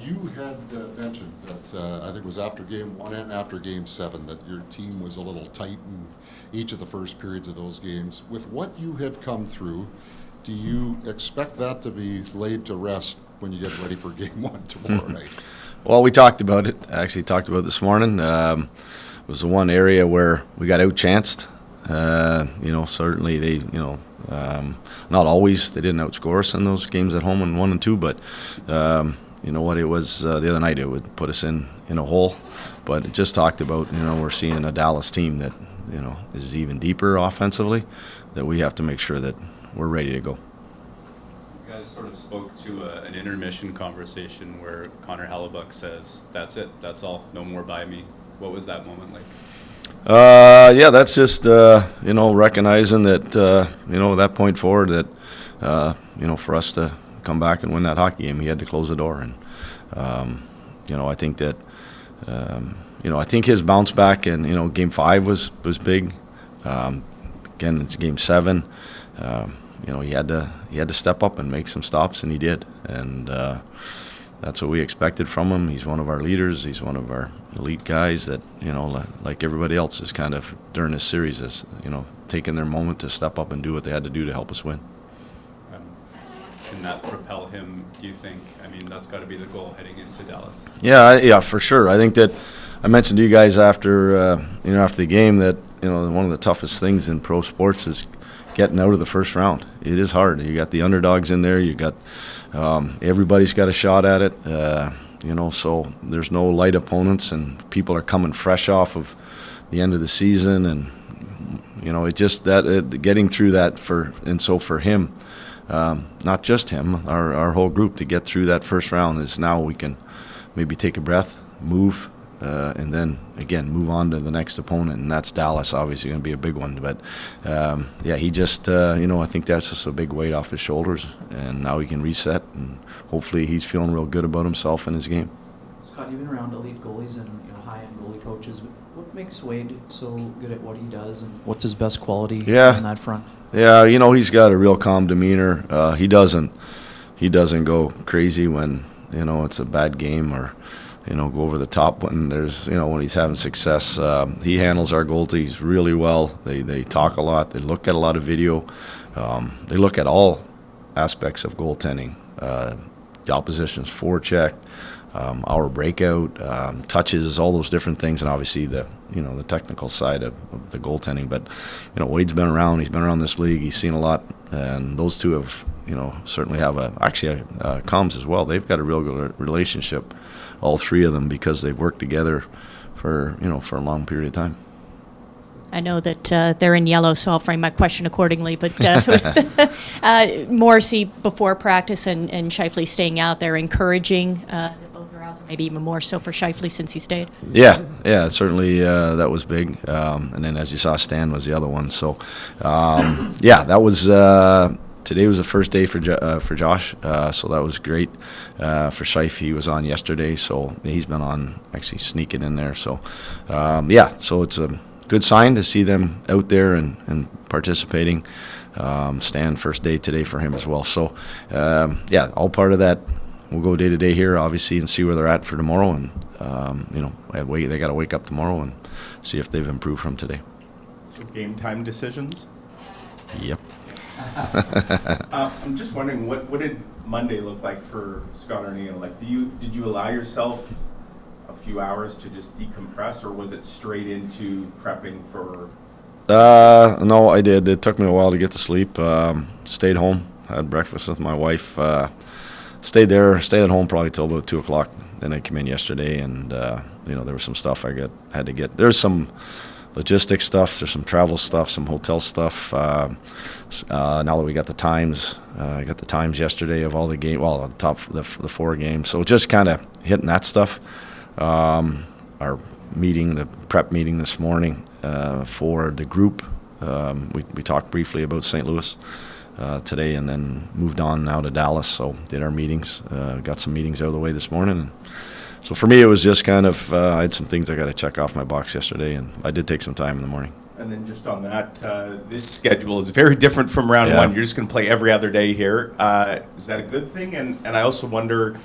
You had mentioned that I think it was after Game 1 and after Game 7 that your team was a little tight in each of the first periods of those games. With what you have come through, do you expect that to be laid to rest when you get ready for Game 1 tomorrow night? Well, we talked about it. I actually talked about it this morning. It was the one area where we got outchanced. Certainly they, not always. They didn't outscore us in those games at home in 1 and 2, but you know what, it was the other night it would put us in a hole. But it just talked about, we're seeing a Dallas team that, is even deeper offensively, that we have to make sure that we're ready to go. You guys sort of spoke to an intermission conversation where Connor Hellebuyck says, "That's it, that's all, no more by me." What was that moment like? That's just, recognizing that, that point forward that, for us to come back and win that hockey game, he had to close the door. And, I think that, I think his bounce back and, Game 5 was big. Again, it's Game 7. He had to step up and make some stops, and he did. And that's what we expected from him. He's one of our leaders. He's one of our elite guys that, like everybody else, is kind of during this series is, taking their moment to step up and do what they had to do to help us win. Can that propel him, do you think? I mean, that's got to be the goal heading into Dallas. Yeah, for sure. I think that I mentioned to you guys after the game that, one of the toughest things in pro sports is getting out of the first round. It is hard. You got the underdogs in there. You got everybody's got a shot at it. So there's no light opponents, and people are coming fresh off of the end of the season, and it just that getting through that for him, not just him, our whole group, to get through that first round is now we can maybe take a breath, move. And then, again, move on to the next opponent, and that's Dallas, obviously going to be a big one. But, he just, I think that's just a big weight off his shoulders, and now he can reset, and hopefully he's feeling real good about himself and his game. Scott, you've been around elite goalies and high-end goalie coaches. What makes Wade so good at what he does, and what's his best quality on that front? Yeah, he's got a real calm demeanor. He doesn't go crazy when, it's a bad game or go over the top when when he's having success. He handles our goalies really well. They talk a lot. They look at a lot of video. They look at all aspects of goaltending. The opposition's forecheck, our breakout, touches, all those different things, and obviously the technical side of the goaltending. But Wade's been around. He's been around this league. He's seen a lot, and those two have certainly have comms as well. They've got a real good relationship, all three of them, because they've worked together for a long period of time. I know that they're in yellow, so I'll frame my question accordingly. But Morrissey before practice and Scheifele staying out there, encouraging that both are out there, maybe even more so for Scheifele since he stayed. Yeah, certainly that was big. And then, as you saw, Stan was the other one. So, that was. Today was the first day for Josh, so that was great. For Scheifele, he was on yesterday, so he's been on actually sneaking in there. So, so it's a good sign to see them out there and participating. Stan, first day today for him as well. So, all part of that. We'll go day to day here, obviously, and see where they're at for tomorrow. And they got to wake up tomorrow and see if they've improved from today. So game time decisions. Yep. I'm just wondering, what did Monday look like for Scott Arniel? Like, did you allow yourself a few hours to just decompress, or was it straight into prepping for? No, I did. It took me a while to get to sleep. Stayed home, had breakfast with my wife. Stayed at home probably till about 2:00. Then I came in yesterday, and there was some stuff I had to get. There's some logistics stuff, there's some travel stuff, some hotel stuff. Now that we got the times, I got the times yesterday of all the game. Well, on top of the 4 games, so just kind of hitting that stuff. Our meeting, the prep meeting this morning for the group. We talked briefly about St. Louis today, and then moved on now to Dallas. So did our meetings, got some meetings out of the way this morning. And so for me, it was just kind of, I had some things I got to check off my box yesterday, and I did take some time in the morning. And then just on that, this schedule is very different from round one. You're just going to play every other day here. Is that a good thing? And I also wonder,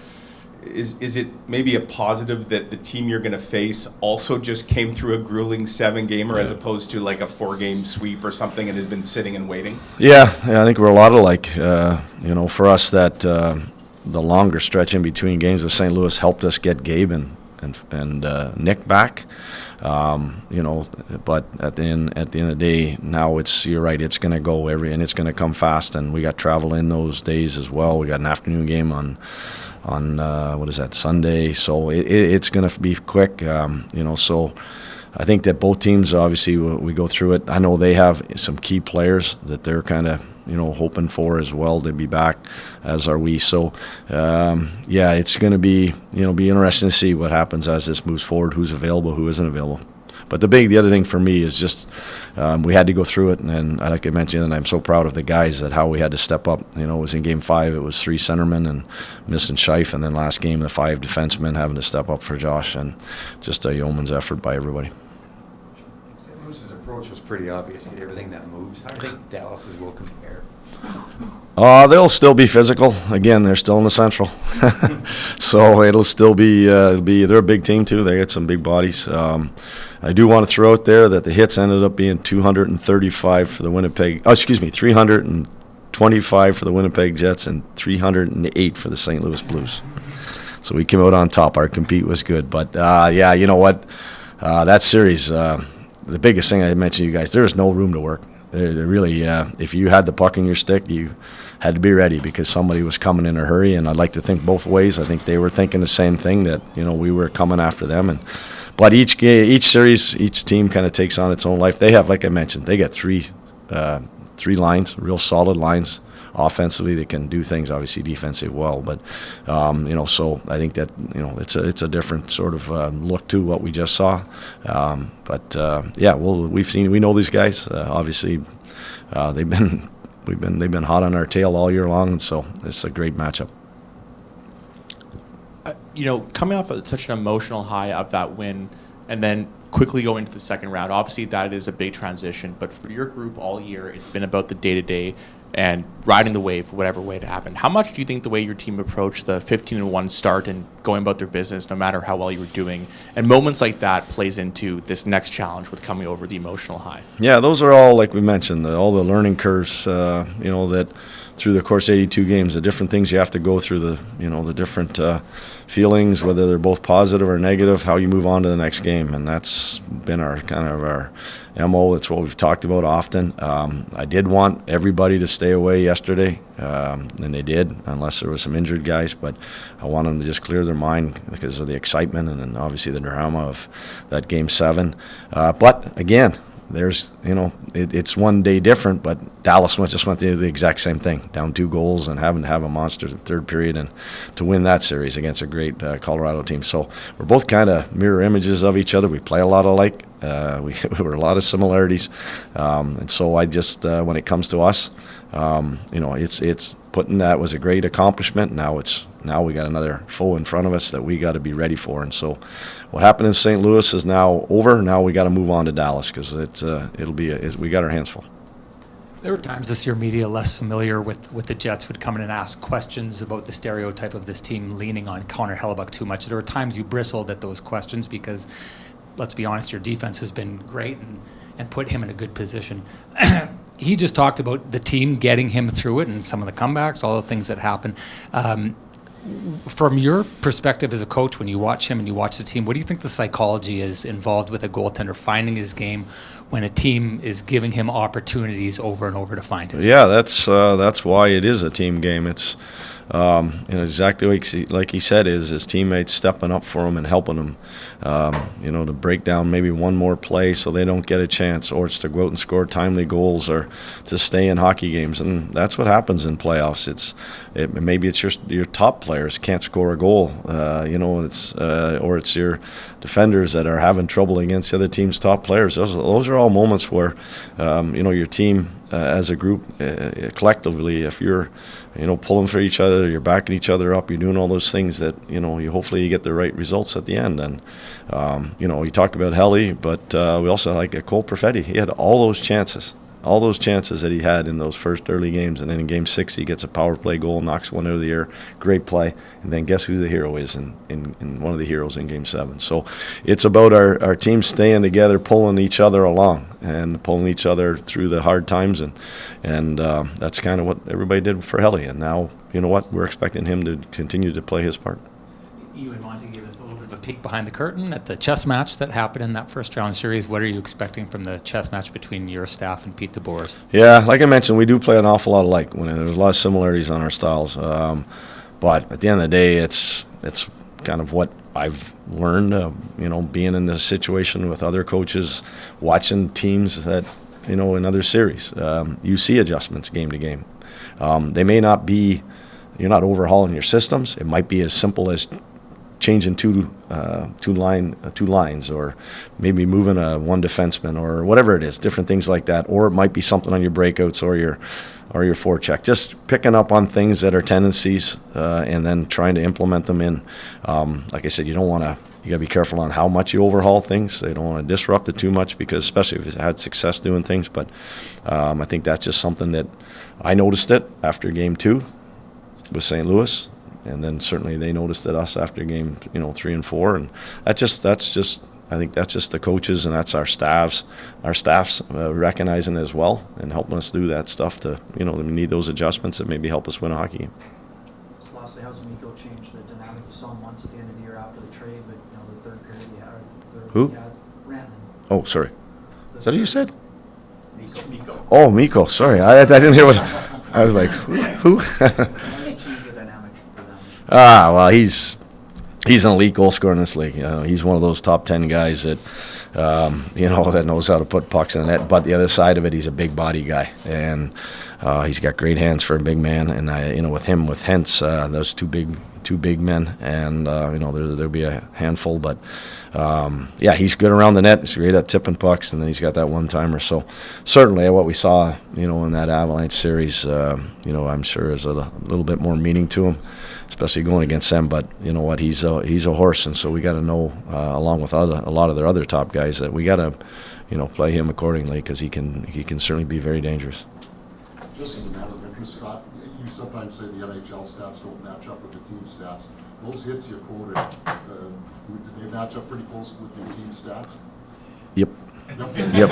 is it maybe a positive that the team you're going to face also just came through a grueling 7-gamer as opposed to like a 4-game sweep or something and has been sitting and waiting? Yeah, I think we're a lot alike. For us, that the longer stretch in between games with St. Louis helped us get Gabe and Nick back. But at the end of the day, now you're right, it's going to go and it's going to come fast, and we got travel in those days as well. We got an afternoon game on Sunday, so it's going to be quick. So I think that both teams, obviously, we go through it. I know they have some key players that they're kind of hoping for as well to be back, as are we. So it's going to be interesting to see what happens as this moves forward. Who's available, who isn't available. But the other thing for me is just we had to go through it, and like I mentioned, and I'm so proud of the guys that how we had to step up. It was in Game 5, it was 3 centermen and missing Scheifele, and then last game the 5 defensemen having to step up for Josh, and just a yeoman's effort by everybody. St. Louis's approach was pretty obvious. Everything that moves. How do you think Dallas's will compare? They'll still be physical. Again, they're still in the Central, so it'll still be. They're a big team too. They got some big bodies. I do want to throw out there that the hits ended up being 235 for the Winnipeg. 325 for the Winnipeg Jets and 308 for the St. Louis Blues. So we came out on top. Our compete was good, but you know what? That series, the biggest thing I mentioned to you guys, there is no room to work. Really, if you had the puck in your stick, you had to be ready because somebody was coming in a hurry, and I'd like to think both ways. I think they were thinking the same thing, that we were coming after them, but each series, each team kind of takes on its own life. They have, like I mentioned, they got three lines, real solid lines. Offensively, they can do things. Obviously, defensive well, but so I think that it's a different sort of look to what we just saw. We know these guys. Obviously, they've been hot on our tail all year long, and so it's a great matchup. Coming off of such an emotional high of that win, and then quickly go into the second round. Obviously, that is a big transition, but for your group all year, it's been about the day-to-day and riding the wave, whatever way it happened. How much do you think the way your team approached the 15-1 start and going about their business, no matter how well you were doing, and moments like that plays into this next challenge with coming over the emotional high? Yeah, those are all, like we mentioned, all the learning curves, that through the course of 82 games, the different things you have to go through, the different feelings, whether they're both positive or negative, how you move on to the next game. And that's been our MO. It's what we've talked about often. I did want everybody to stay away yesterday, and they did, unless there was some injured guys. But I want them to just clear their mind because of the excitement and then obviously the drama of that Game 7. But again, it's one day different, but Dallas just went through the exact same thing, down 2 goals and having to have a monster third period and to win that series against a great Colorado team. So we're both kind of mirror images of each other. We play a lot alike. We were a lot of similarities, and so I just when it comes to us, it's putting that was a great accomplishment. Now we got another foe in front of us that we got to be ready for, and so what happened in St. Louis is now over. Now we got to move on to Dallas because we got our hands full. There were times this year media less familiar with the Jets would come in and ask questions about the stereotype of this team leaning on Connor Hellebuyck too much. There were times you bristled at those questions because, let's be honest, your defense has been great and put him in a good position. He just talked about the team getting him through it and some of the comebacks, all the things that happen. From your perspective as a coach, when you watch him and you watch the team, what do you think the psychology is involved with a goaltender finding his game when a team is giving him opportunities over and over to find his game? Yeah, that's why it is a team game. It's exactly like he said, is his teammates stepping up for him and helping him, to break down maybe one more play so they don't get a chance, or it's to go out and score timely goals, or to stay in hockey games, and that's what happens in playoffs. Maybe it's your top players can't score a goal, or it's your defenders that are having trouble against the other team's top players. Those are all moments where, your team as a group, collectively, if you're pulling for each other, you're backing each other up, you're doing all those things that, you hopefully you get the right results at the end. And, we talked about Helly, but we also like Cole Perfetti. He had all those chances, all those chances that he had in those first early games, and then in Game 6 he gets a power play goal, knocks one out of the air, great play, and then guess who the hero is in one of the heroes in Game 7. So it's about our team staying together, pulling each other along, and pulling each other through the hard times, and that's kind of what everybody did for Helly, and now, you know what, we're expecting him to continue to play his part. You and Monty gave us a little bit of a peek behind the curtain at the chess match that happened in that first round series. What are you expecting from the chess match between your staff and Pete DeBoer's? Yeah, like I mentioned, we do play an awful lot alike. There's a lot of similarities on our styles, but at the end of the day, it's kind of what I've learned, being in this situation with other coaches, watching teams that, in other series. You see adjustments game to game. They may not be, you're not overhauling your systems. It might be as simple as changing two lines, or maybe moving one defenseman, or whatever it is, different things like that. Or it might be something on your breakouts or your forecheck. Just picking up on things that are tendencies, and then trying to implement them in. Like I said, you got to be careful on how much you overhaul things. You don't want to disrupt it too much, because especially if you've had success doing things. But I think that's just something that I noticed it after Game 2 with St. Louis. And then certainly they noticed it us after Game 3 and 4, and that's just I think that's just the coaches, and that's our staffs recognizing as well and helping us do that stuff to we need those adjustments that maybe help us win a hockey game. So lastly, how's Mikko changed the dynamic? You saw him once at the end of the year after the trade, but the third period Who? he had Rantanen. Oh, sorry. Is that what you said? Mikko. Oh, Mikko. Sorry, I didn't hear what I was like. Who? Well, he's an elite goal scorer in this league. He's one of those top 10 guys that that knows how to put pucks in the net. But the other side of it, he's a big body guy, and he's got great hands for a big man. And with him, with Hentz, those two big men, and there'll be a handful. But he's good around the net. He's great at tipping pucks, and then he's got that one-timer. So certainly, what we saw, in that Avalanche series, I'm sure is a little bit more meaning to him, especially going against them. But you know what, he's a horse, and so we got to know, along with a lot of their other top guys, that we got to, play him accordingly, because he can certainly be very dangerous. Just as a matter of interest, Scott, you sometimes say the NHL stats don't match up with the team stats. Those hits you quoted, do they match up pretty close with your team stats? Yep. Yep.